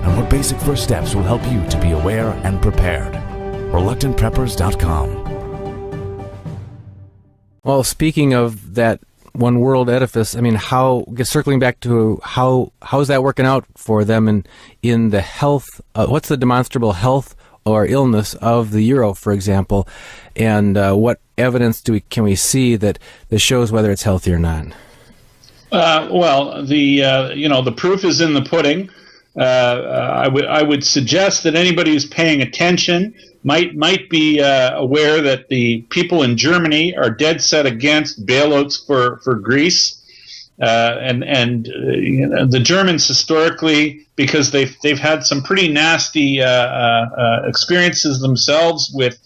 and what basic first steps will help you to be aware and prepared. ReluctantPreppers.com. Well, speaking of that one world edifice, I mean, circling back to how is that working out for them in the health? What's the demonstrable health or illness of the euro, for example, and what evidence can we see that shows whether it's healthy or not? Well, the proof is in the pudding. I would suggest that anybody who's paying attention might be aware that the people in Germany are dead set against bailouts for Greece, and the Germans historically, because they've had some pretty nasty experiences themselves with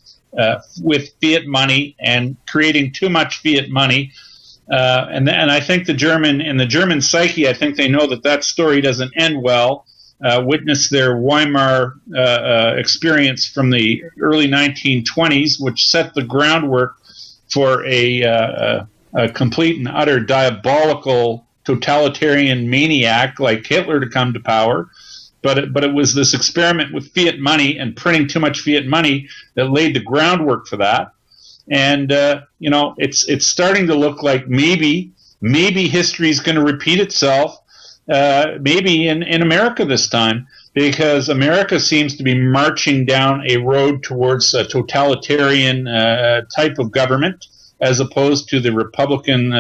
fiat money and creating too much fiat money. And I think the German psyche, I think they know that story doesn't end well. Witness their Weimar experience from the early 1920s, which set the groundwork for a complete and utter diabolical totalitarian maniac like Hitler to come to power. But it was this experiment with fiat money and printing too much fiat money that laid the groundwork for that. And it's starting to look like maybe history is going to repeat itself. Maybe in America this time, because America seems to be marching down a road towards a totalitarian type of government, as opposed to the Republican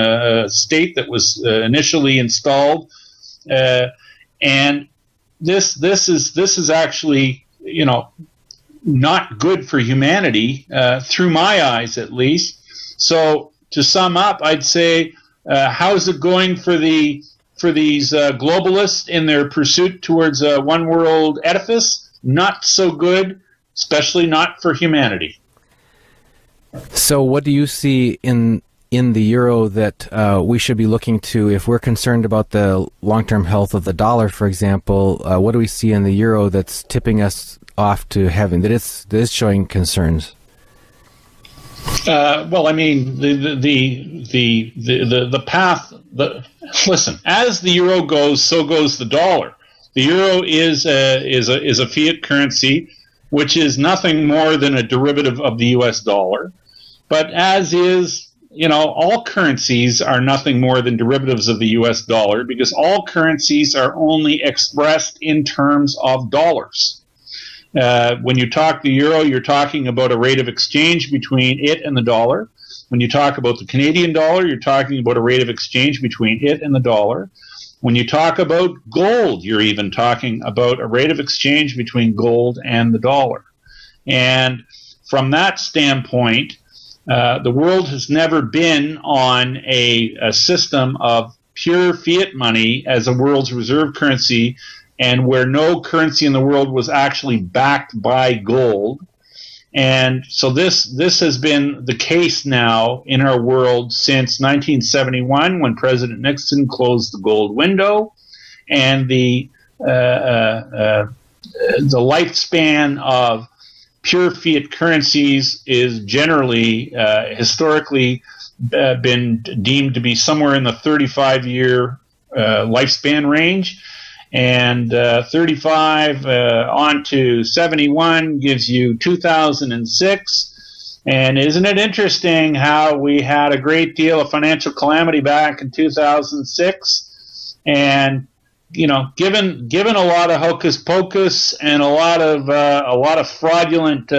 state that was initially installed. And this is actually, not good for humanity, through my eyes at least. So to sum up, I'd say, how's it going for these globalists in their pursuit towards a one world edifice? Not so good, especially not for humanity. So what do you see in the euro that we should be looking to if we're concerned about the long-term health of the dollar, for example? What do we see in the euro that's tipping us off to having that is showing concerns? Well, I mean, the path. Listen, as the euro goes, so goes the dollar. The euro is a fiat currency, which is nothing more than a derivative of the U.S. dollar. But as is, all currencies are nothing more than derivatives of the U.S. dollar, because all currencies are only expressed in terms of dollars. When you talk the euro, you're talking about a rate of exchange between it and the dollar. When you talk about the Canadian dollar, you're talking about a rate of exchange between it and the dollar. When you talk about gold, you're even talking about a rate of exchange between gold and the dollar. And from that standpoint, the world has never been on a system of pure fiat money as a world's reserve currency, and where no currency in the world was actually backed by gold. And so this has been the case now in our world since 1971, when President Nixon closed the gold window, and the lifespan of pure fiat currencies is generally historically been deemed to be somewhere in the 35-year lifespan range. And 35 on to 71 gives you 2006. And isn't it interesting how we had a great deal of financial calamity back in 2006? And given a lot of hocus pocus and a lot of fraudulent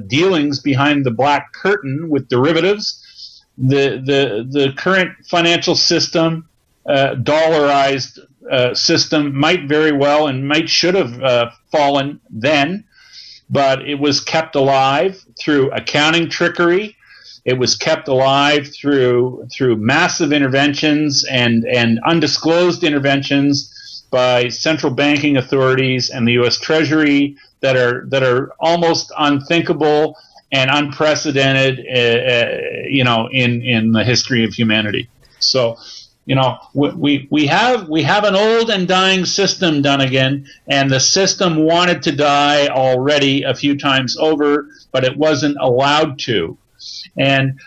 dealings behind the black curtain with derivatives, the current financial system, dollarized system, might very well and should have fallen then, but it was kept alive through accounting trickery. It was kept alive through massive interventions and undisclosed interventions by central banking authorities and the U.S. Treasury that are almost unthinkable and unprecedented, in the history of humanity. So, we have an old and dying system, Dunnigan, and the system wanted to die already a few times over, but it wasn't allowed to. And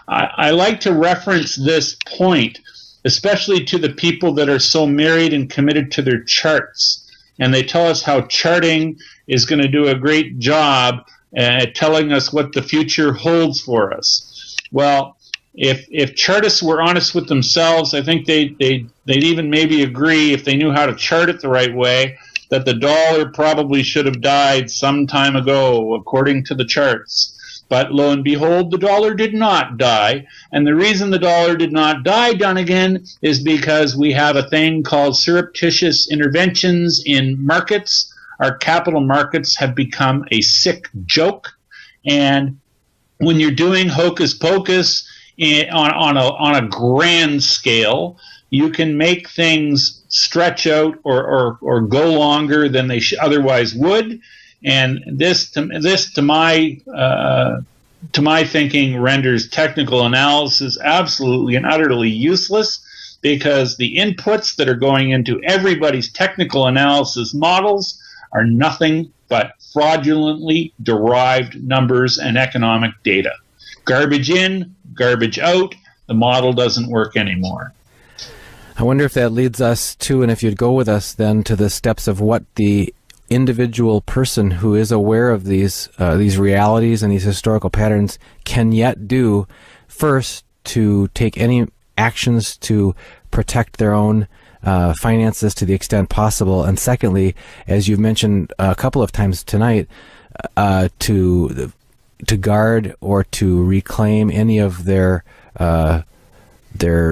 I like to reference this point, especially to the people that are so married and committed to their charts. and they tell us how charting is going to do a great job at telling us what the future holds for us. Well, if chartists were honest with themselves, I think they'd even maybe agree, if they knew how to chart it the right way, that the dollar probably should have died some time ago, according to the charts. But lo and behold, the dollar did not die. And the reason the dollar did not die, Dunnigan, is because we have a thing called surreptitious interventions in markets. Our capital markets have become a sick joke. And when you're doing hocus pocus on a grand scale, you can make things stretch out or go longer than they otherwise would. And this to my thinking renders technical analysis absolutely and utterly useless, because the inputs that are going into everybody's technical analysis models are nothing but fraudulently derived numbers and economic data. Garbage in, garbage out. The model doesn't work anymore. I wonder if that leads us to, and if you'd go with us then, to the steps of what the individual person who is aware of these realities and these historical patterns can yet do, first to take any actions to protect their own finances to the extent possible, and secondly, as you've mentioned a couple of times tonight, to guard or to reclaim any of their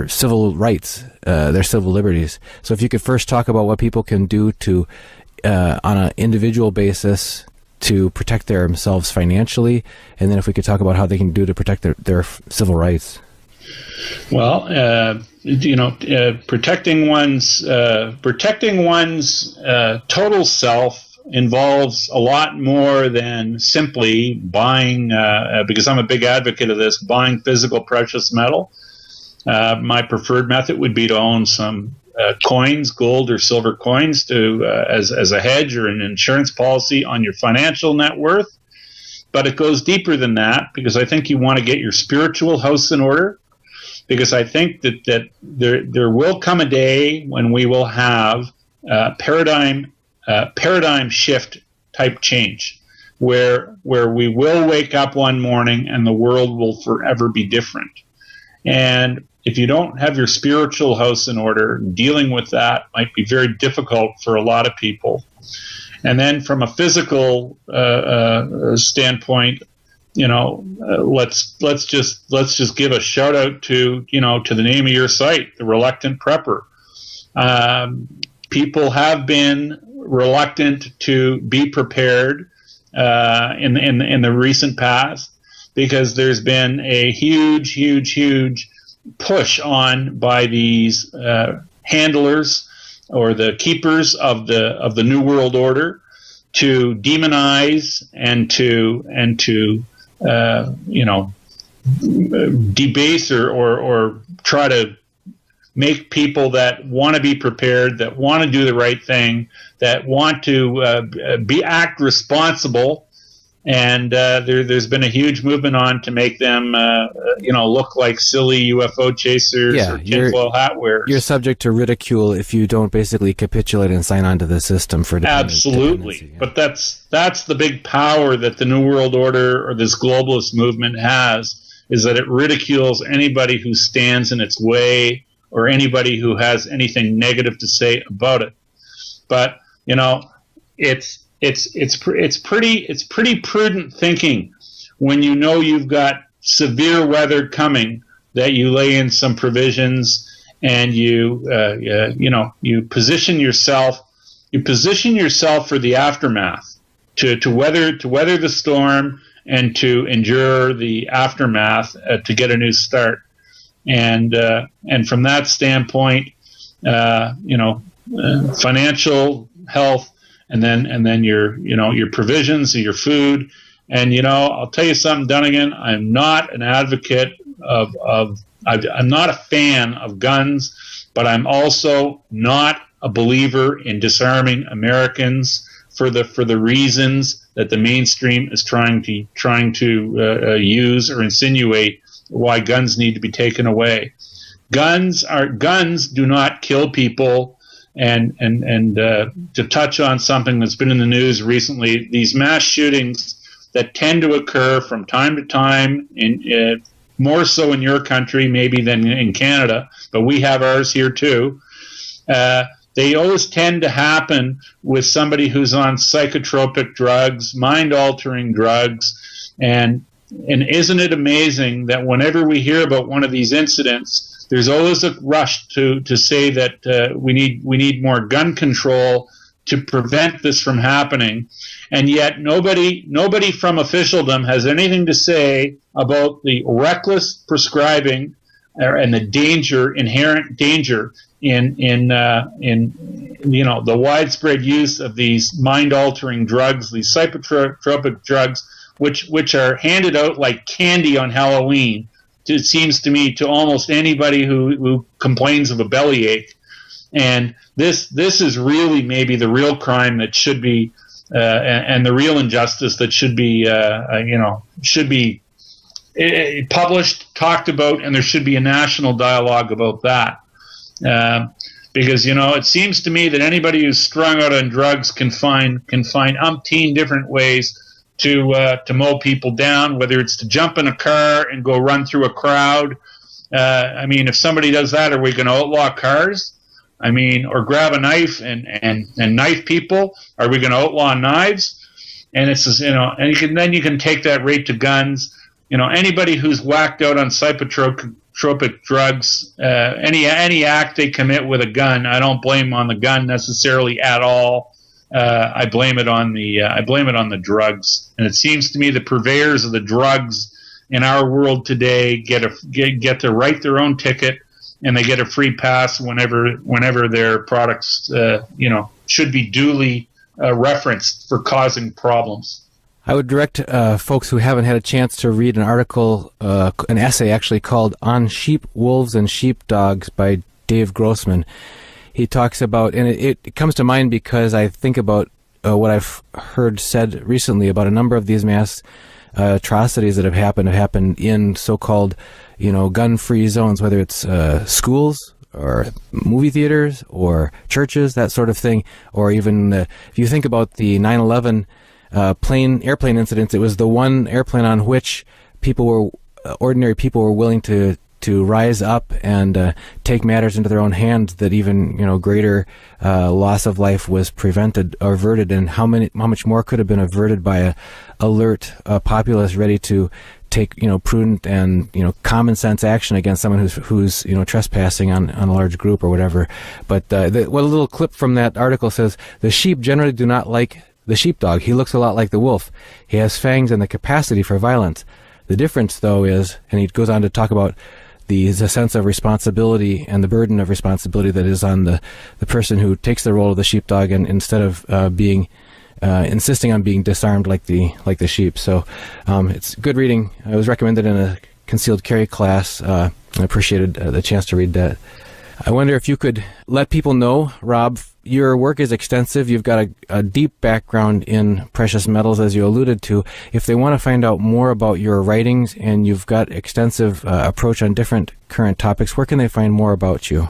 civil rights, their civil liberties. So if you could first talk about what people can do to on an individual basis to protect themselves financially, and then if we could talk about how they can do to protect their civil rights. Well, protecting one's total self involves a lot more than simply buying, because I'm a big advocate of this, buying physical precious metal. My preferred method would be to own some coins, gold or silver coins, to as a hedge or an insurance policy on your financial net worth. But it goes deeper than that, because I think you want to get your spiritual house in order, because I think that there will come a day when we will have paradigm shift type change, where we will wake up one morning and the world will forever be different. And if you don't have your spiritual house in order, dealing with that might be very difficult for a lot of people. And then from a physical standpoint, let's just give a shout out to the name of your site, The Reluctant Prepper. People have been reluctant to be prepared in the recent past, because there's been a huge push on by these handlers or the keepers of the New World Order to demonize and to debase or try to make people that want to be prepared, that want to do the right thing, that want to act responsible. And there's been a huge movement on to make them, look like silly UFO chasers or tinfoil hat wearers. You're subject to ridicule if you don't basically capitulate and sign on to the system for absolutely. Yeah. But that's the big power that the New World Order or this globalist movement has, is that it ridicules anybody who stands in its way or anybody who has anything negative to say about it. But it's pretty prudent thinking when you know you've got severe weather coming, that you lay in some provisions and you position yourself for the aftermath, to weather the storm and to endure the aftermath, to get a new start. And from that standpoint, financial health. And then your provisions, your food, and I'll tell you something, Dunnigan. I'm not an advocate I'm not a fan of guns, but I'm also not a believer in disarming Americans for the reasons that the mainstream is trying to use or insinuate why guns need to be taken away. Guns do not kill people. And to touch on something that's been in the news recently, these mass shootings that tend to occur from time to time, in more so in your country maybe than in Canada, but we have ours here too. They always tend to happen with somebody who's on psychotropic drugs, mind-altering drugs, and isn't it amazing that whenever we hear about one of these incidents, there's always a rush to say that we need more gun control to prevent this from happening, and yet nobody from officialdom has anything to say about the reckless prescribing and the inherent danger in the widespread use of these mind-altering drugs, these psychotropic drugs, which are handed out like candy on Halloween. It seems to me, to almost anybody who complains of a bellyache. And this is really maybe the real crime that should be, and the real injustice that should be published, talked about, and there should be a national dialogue about that. Because it seems to me that anybody who's strung out on drugs can find umpteen different ways to mow people down, whether it's to jump in a car and go run through a crowd. If somebody does that, are we going to outlaw cars? Or grab a knife and knife people? Are we going to outlaw knives? And it's just, and you can take that right to guns. Anybody who's whacked out on psychotropic drugs, any act they commit with a gun, I don't blame on the gun necessarily at all. I blame it on the drugs. And it seems to me the purveyors of the drugs in our world today get to write their own ticket, and they get a free pass whenever their products should be duly referenced for causing problems. I would direct folks who haven't had a chance to read an article, an essay actually called "On Sheep, Wolves, and Sheepdogs" by Dave Grossman. He talks about, and it comes to mind because I think about what I've heard said recently about a number of these mass atrocities that have happened in so-called, gun-free zones, whether it's schools or movie theaters or churches, that sort of thing, or even if you think about the 9/11 airplane incidents, it was the one airplane on which ordinary people were willing to rise up and take matters into their own hands, that even greater loss of life was prevented or averted, and how much more could have been averted by a alert populace ready to take prudent and common sense action against someone who's trespassing on a large group or whatever. But what a little clip from that article says: the sheep generally do not like the sheepdog. He looks a lot like the wolf. He has fangs and the capacity for violence. The difference, though, is, and he goes on to talk about the sense of responsibility and the burden of responsibility that is on the person who takes the role of the sheepdog, and instead of insisting on being disarmed like the sheep. So it's good reading. It was recommended in a concealed carry class. I appreciated the chance to read that. I wonder if you could let people know, Rob, your work is extensive. You've got a deep background in precious metals, as you alluded to. If they want to find out more about your writings, and you've got extensive approach on different current topics, where can they find more about you?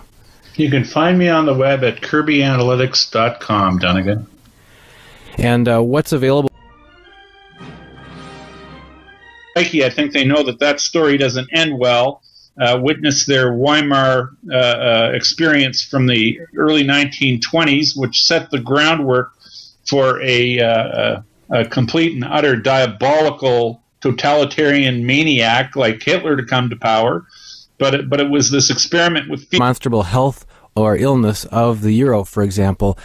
You can find me on the web at kirbyanalytics.com, Dunnigan. And what's available? I think they know that story doesn't end well. Witness their Weimar experience from the early 1920s, which set the groundwork for a complete and utter diabolical totalitarian maniac like Hitler to come to power. But it was this experiment with demonstrable health or illness of the euro, for example,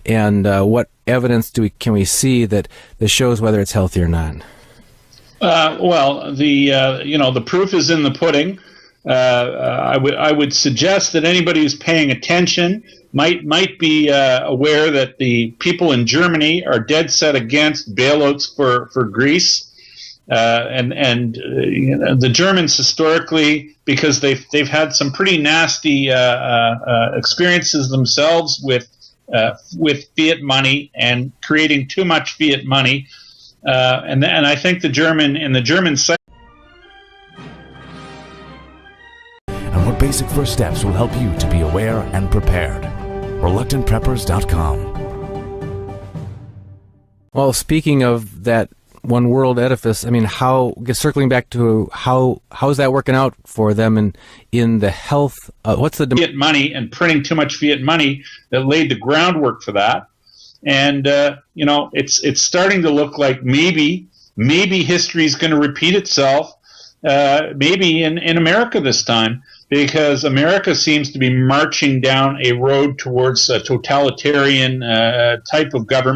and what evidence can we see that shows whether it's healthy or not? The proof is in the pudding. I would suggest that anybody who's paying attention might be aware that the people in Germany are dead set against bailouts for Greece, and the Germans historically, because they've had some pretty nasty experiences themselves with fiat money and creating too much fiat money, and I think the German side. Basic first steps will help you to be aware and prepared. ReluctantPreppers.com. Well, speaking of that one world edifice, I mean, circling back to how is that working out for them in the health? What's the fiat money and printing too much fiat money that laid the groundwork for that, and it's starting to look like maybe history is going to repeat itself, maybe in America this time, because America seems to be marching down a road towards a totalitarian type of government.